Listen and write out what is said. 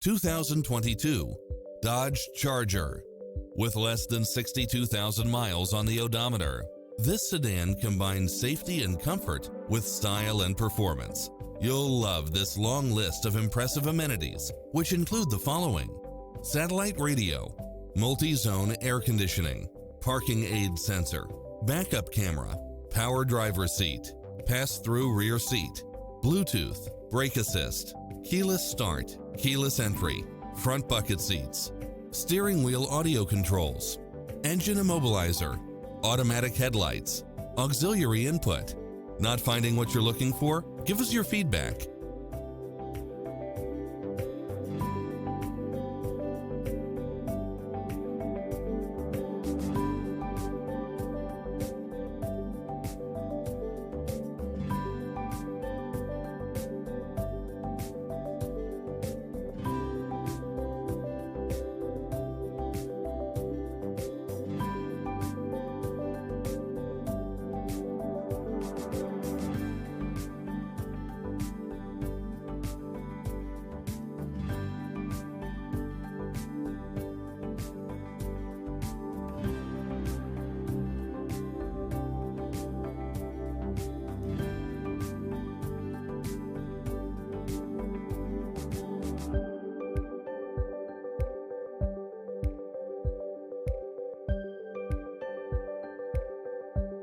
2022 Dodge Charger. With less than 62,000 miles on the odometer, this sedan combines safety and comfort with style and performance. You'll love this long list of impressive amenities, which include the following: satellite radio, multi-zone air conditioning, parking aid sensor, backup camera, power driver seat, pass-through rear seat, Bluetooth, brake assist, keyless start, keyless entry, front bucket seats, steering wheel audio controls, engine immobilizer, automatic headlights, auxiliary input. Not finding what you're looking for? Give us your feedback.